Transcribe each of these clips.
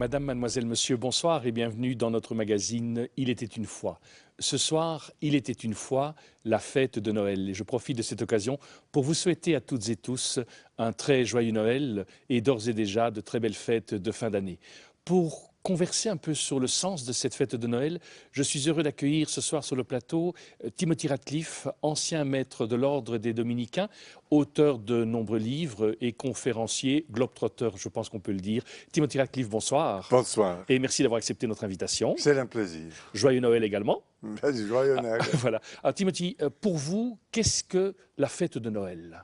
Madame, mademoiselle, monsieur, bonsoir et bienvenue dans notre magazine Il était une fois. Ce soir, il était une fois la fête de Noël et je profite de cette occasion pour vous souhaiter à toutes et tous un très joyeux Noël et d'ores et déjà de très belles fêtes de fin d'année. Pour converser un peu sur le sens de cette fête de Noël, je suis heureux d'accueillir ce soir sur le plateau Timothy Ratcliffe, ancien maître de l'ordre des Dominicains, auteur de nombreux livres et conférencier, globetrotter, je pense qu'on peut le dire. Timothy Ratcliffe, bonsoir. Bonsoir, Et merci d'avoir accepté notre invitation. c'est un plaisir. Joyeux Noël également. Vas-y, joyeux Noël. Voilà. Alors, Timothy, pour vous, qu'est-ce que la fête de Noël?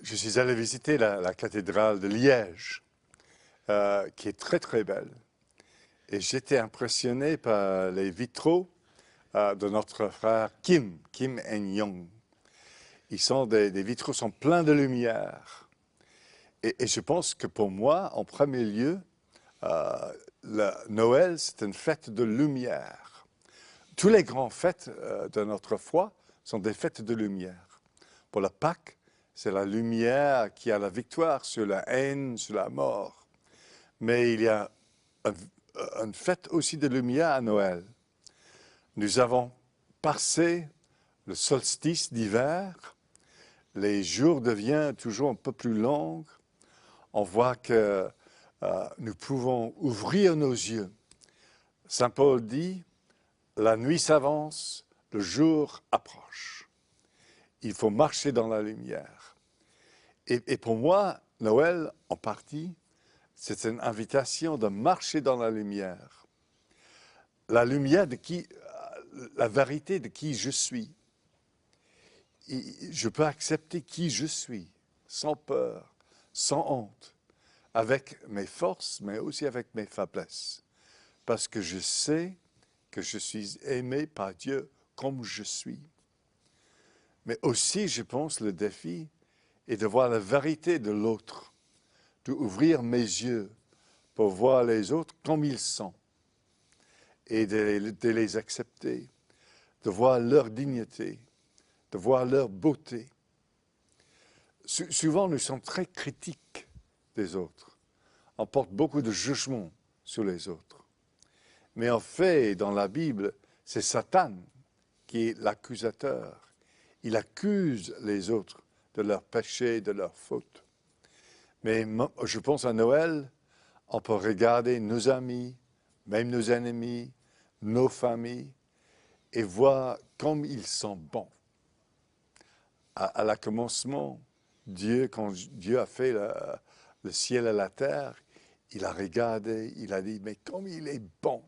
Je suis allé visiter la cathédrale de Liège, qui est très très belle. Et j'étais impressionné par les vitraux de notre frère Kim En-young. Des vitraux sont pleins de lumière. Et je pense que pour moi, en premier lieu, Noël, c'est une fête de lumière. Tous les grandes fêtes de notre foi sont des fêtes de lumière. Pour la Pâque, c'est la lumière qui a la victoire sur la haine, sur la mort. Mais il y a une fête aussi de lumière à Noël. Nous avons passé le solstice d'hiver. Les jours deviennent toujours un peu plus longs. On voit que nous pouvons ouvrir nos yeux. Saint Paul dit, la nuit s'avance, le jour approche. Il faut marcher dans la lumière. Et pour moi, Noël, en partie, c'est une invitation de marcher dans la lumière. La lumière de la vérité de qui je suis. Je peux accepter qui je suis, sans peur, sans honte, avec mes forces, mais aussi avec mes faiblesses. Parce que je sais que je suis aimé par Dieu comme je suis. Mais aussi, je pense, le défi est de voir la vérité de l'autre, d'ouvrir mes yeux pour voir les autres comme ils sont et de les accepter, de voir leur dignité, de voir leur beauté. Souvent, nous sommes très critiques des autres. On porte beaucoup de jugement sur les autres. Mais en fait, dans la Bible, c'est Satan qui est l'accusateur. Il accuse les autres de leurs péchés, de leurs fautes. Mais je pense à Noël, on peut regarder nos amis, même nos ennemis, nos familles, et voir comme ils sont bons. À la commencement, quand Dieu a fait le ciel et la terre, il a regardé, il a dit, mais comme il est bon.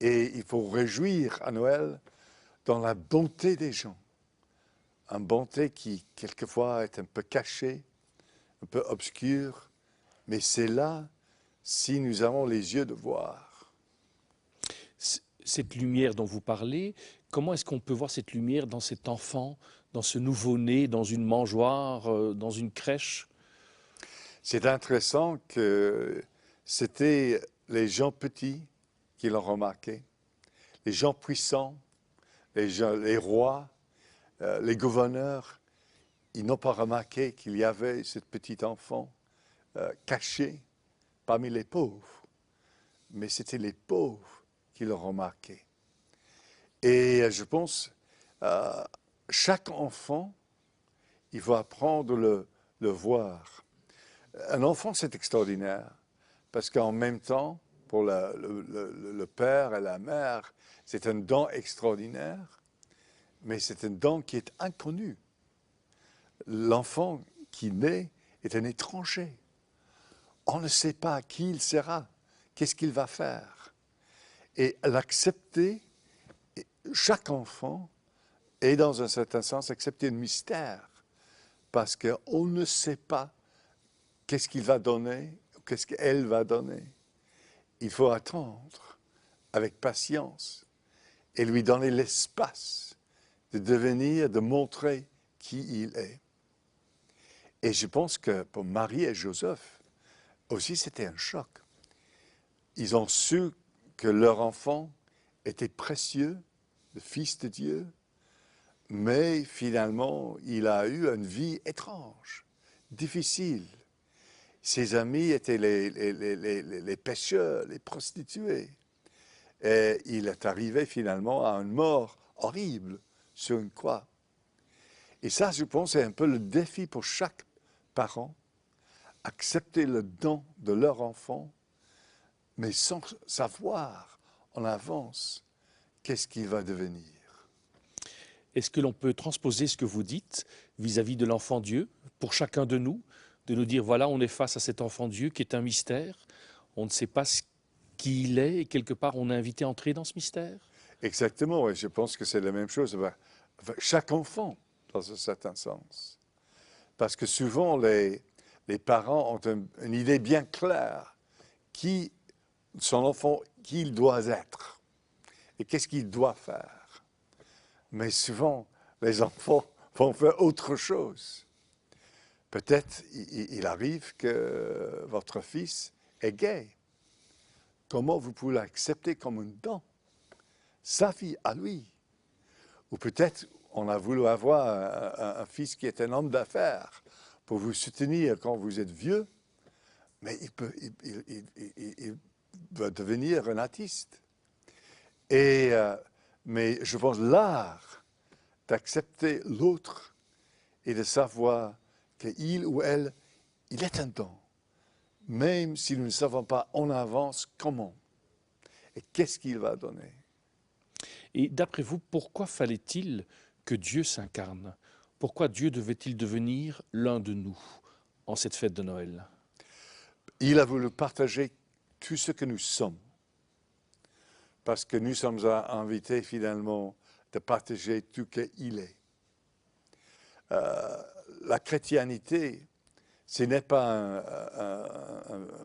Et il faut réjouir à Noël dans la bonté des gens. Une bonté qui, quelquefois, est un peu cachée, un peu obscure, mais c'est là si nous avons les yeux de voir. Cette lumière dont vous parlez, comment est-ce qu'on peut voir cette lumière dans cet enfant, dans ce nouveau-né, dans une mangeoire, dans une crèche? C'est intéressant que c'était les gens petits qui l'ont remarqué, les gens puissants, les rois, les gouverneurs, ils n'ont pas remarqué qu'il y avait ce petit enfant caché parmi les pauvres. Mais c'était les pauvres qui l'ont remarqué. Et je pense, chaque enfant, il faut apprendre le voir. Un enfant, c'est extraordinaire, parce qu'en même temps, pour le père et la mère, c'est un don extraordinaire, mais c'est un don qui est inconnu. L'enfant qui naît est un étranger. On ne sait pas qui il sera, qu'est-ce qu'il va faire. Et l'accepter, chaque enfant est dans un certain sens accepter un mystère, parce qu'on ne sait pas qu'est-ce qu'il va donner, qu'est-ce qu'elle va donner. Il faut attendre avec patience et lui donner l'espace de devenir, de montrer qui il est. Et je pense que pour Marie et Joseph, aussi c'était un choc. Ils ont su que leur enfant était précieux, le Fils de Dieu, mais finalement, il a eu une vie étrange, difficile. Ses amis étaient les pêcheurs, les prostituées. Et il est arrivé finalement à une mort horrible sur une croix. Et ça, je pense, c'est un peu le défi pour chaque parent, accepter le don de leur enfant, mais sans savoir en avance qu'est-ce qu'il va devenir. Est-ce que l'on peut transposer ce que vous dites vis-à-vis de l'enfant Dieu, pour chacun de nous dire, voilà, on est face à cet enfant Dieu qui est un mystère, on ne sait pas qui il est, et quelque part, on est invité à entrer dans ce mystère? Exactement, et je pense que c'est la même chose avec chaque enfant, dans un certain sens. Parce que souvent, les parents ont une idée bien claire qui son enfant, qui il doit être et qu'est-ce qu'il doit faire. Mais souvent, les enfants vont faire autre chose. Peut-être il arrive que votre fils est gay. Comment vous pouvez l'accepter comme un don? Sa vie à lui. Ou peut-être on a voulu avoir un fils qui est un homme d'affaires pour vous soutenir quand vous êtes vieux, mais il va devenir un artiste. Mais je pense l'art d'accepter l'autre et de savoir qu'il ou elle, il est un don, même si nous ne savons pas en avance comment et qu'est-ce qu'il va donner. Et d'après vous, pourquoi fallait-il que Dieu s'incarne? Pourquoi Dieu devait-il devenir l'un de nous en cette fête de Noël? Il a voulu partager tout ce que nous sommes, parce que nous sommes invités finalement de partager tout ce qu'il est. La chrétienté, ce n'est pas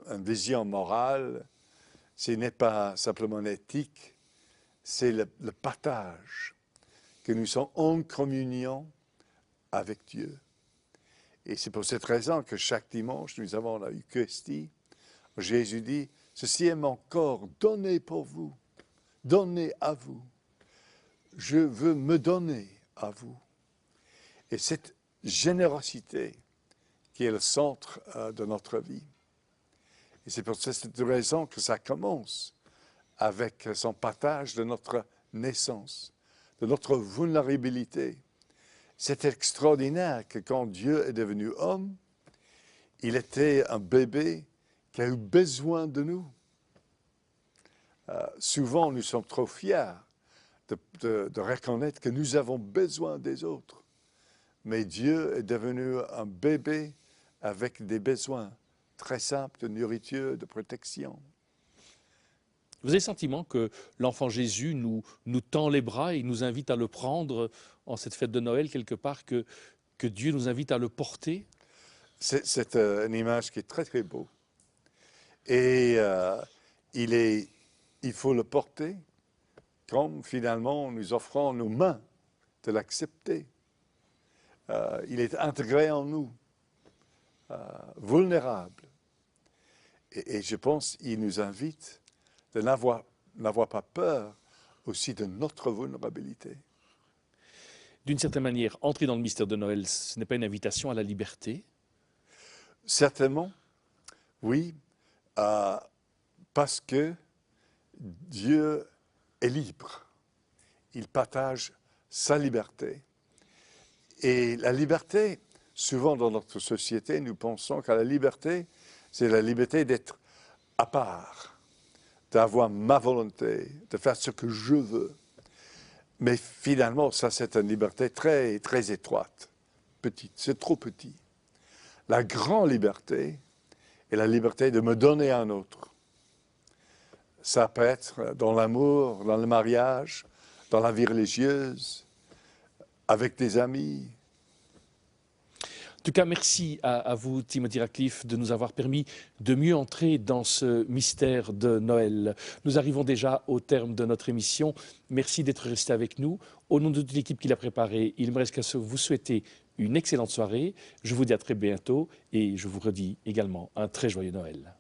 une vision morale, ce n'est pas simplement une éthique, c'est le partage, que nous sommes en communion avec Dieu. Et c'est pour cette raison que chaque dimanche, nous avons la Eucharistie. Jésus dit, « Ceci est mon corps donné pour vous, donné à vous. Je veux me donner à vous. » Et cette générosité qui est le centre de notre vie. Et c'est pour cette raison que ça commence avec son partage de notre naissance, de notre vulnérabilité. C'est extraordinaire que quand Dieu est devenu homme, il était un bébé qui a eu besoin de nous. Souvent, nous sommes trop fiers de reconnaître que nous avons besoin des autres. Mais Dieu est devenu un bébé avec des besoins très simples de nourriture, de protection. Vous avez le sentiment que l'enfant Jésus nous tend les bras et nous invite à le prendre en cette fête de Noël, quelque part, que Dieu nous invite à le porter? C'est une image qui est très, très beau. Et il faut le porter comme finalement nous offrons nos mains de l'accepter. Il est intégré en nous, vulnérable. Et je pense qu'il nous invite de n'avoir pas peur aussi de notre vulnérabilité. D'une certaine manière, entrer dans le mystère de Noël, ce n'est pas une invitation à la liberté? Certainement, oui, parce que Dieu est libre. Il partage sa liberté. Et la liberté, souvent dans notre société, nous pensons que la liberté, c'est la liberté d'être à part, d'avoir ma volonté, de faire ce que je veux. Mais finalement, ça, c'est une liberté très, très étroite, petite, c'est trop petit. La grande liberté est la liberté de me donner à un autre. Ça peut être dans l'amour, dans le mariage, dans la vie religieuse, avec des amis. En tout cas, merci à vous, Timothy Ratcliffe, de nous avoir permis de mieux entrer dans ce mystère de Noël. Nous arrivons déjà au terme de notre émission. Merci d'être resté avec nous. Au nom de toute l'équipe qui l'a préparée, il me reste qu'à vous souhaiter une excellente soirée. Je vous dis à très bientôt et je vous redis également un très joyeux Noël.